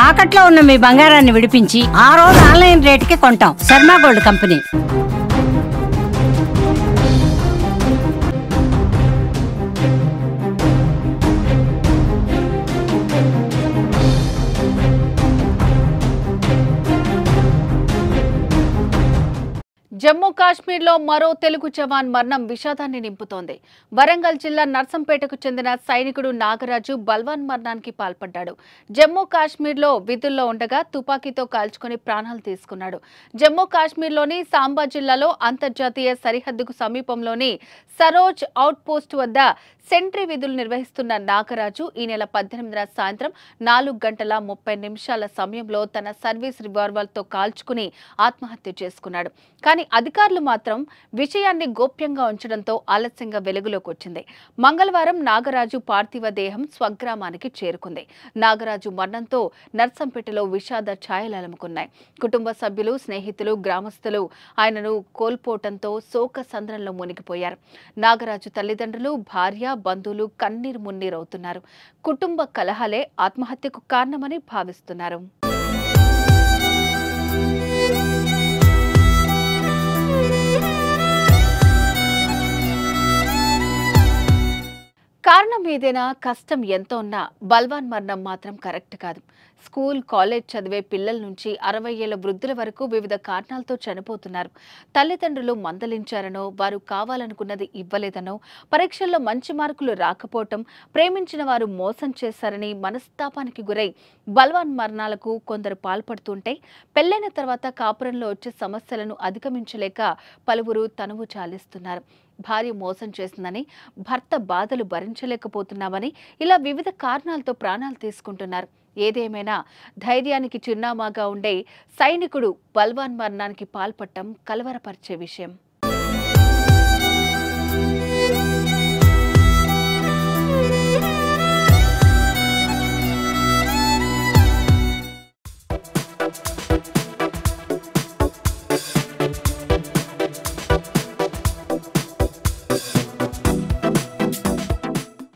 తాకట్లో ఉన్న మీ బంగారాన్ని విడిపించి ఆ రోజు ఆన్లైన్ రేటుకి కొంటాం. Sharma gold company. జమ్మూ కాశ్మీర్లో మరో తెలుగు జవాన్ మరణం విషాదాన్ని నింపుతోంది. వరంగల్ జిల్లా నర్సంపేటకు చెందిన సైనికుడు నాగరాజు బల్వాన్ మరణానికి పాల్పడ్డాడు. జమ్మూ కాశ్మీర్లో విధుల్లో ఉండగా తుపాకీతో కాల్చుకుని ప్రాణాలు తీసుకున్నాడు. జమ్మూ కాశ్మీర్లోని సాంబా జిల్లాలో అంతర్జాతీయ సరిహద్దుకు సమీపంలోని సరోజ్ అవుట్ పోస్ట్ వద్ద సెంట్రీ విధులు నిర్వహిస్తున్న నాగరాజు ఈ నెల 18న సాయంత్రం 4:30 సమయంలో తన సర్వీస్ రివాల్వర్తో కాల్చుకుని ఆత్మహత్య చేసుకున్నాడు. కానీ అధికారులు మాత్రం విషయాన్ని గోప్యంగా ఉంచడంతో ఆలస్యంగా వెలుగులోకి వచ్చింది. మంగళవారం నాగరాజు పార్థివ దేహం స్వగ్రామానికి చేరుకుంది. నాగరాజు మరణంతో నర్సంపేటలో విషాద ఛాయలు అలుముకున్నాయి. కుటుంబ సభ్యులు, స్నేహితులు, గ్రామస్తులు ఆయనను కోల్పోవడంతో శోక సంద్రంలో మునిగిపోయారు. నాగరాజు తల్లిదండ్రులు, భార్య, బంధువులు కన్నీరు మున్నీరవుతున్నారు. కుటుంబ కలహాలే ఆత్మహత్యకు కారణమని భావిస్తున్నారు. కారణం ఏదైనా, కష్టం ఎంత ఉన్నా బల్వాన్ మరణం మాత్రం కరెక్ట్ కాదు. స్కూల్, కాలేజ్ చదివే పిల్లల నుంచి 60 ఏళ్ల వృద్ధుల వరకు వివిధ కారణాలతో చనిపోతున్నారు. తల్లిదండ్రులు మందలించారనో, వారు కావాలనుకున్నది ఇవ్వలేదనో, పరీక్షల్లో మంచి మార్కులు రాకపోవటం, ప్రేమించిన వారు మోసం చేశారని మనస్తాపానికి గురై బల్వాన్ మరణాలకు కొందరు పాల్పడుతుంటే, పెళ్లైన తర్వాత కాపురంలో వచ్చే సమస్యలను అధిగమించలేక పలువురు తనువు చాలిస్తున్నారు. భార్య మోసం చేసిందని, భర్త బాధలు భరించలేకపోతున్నామని ఇలా వివిధ కారణాలతో ప్రాణాలు తీసుకుంటున్నారు. ఏదేమైనా ధైర్యానికి చిరునామాగా ఉండే సైనికుడు బల్వాన్ మరణానికి పాల్పడటం కలవరపరిచే విషయం.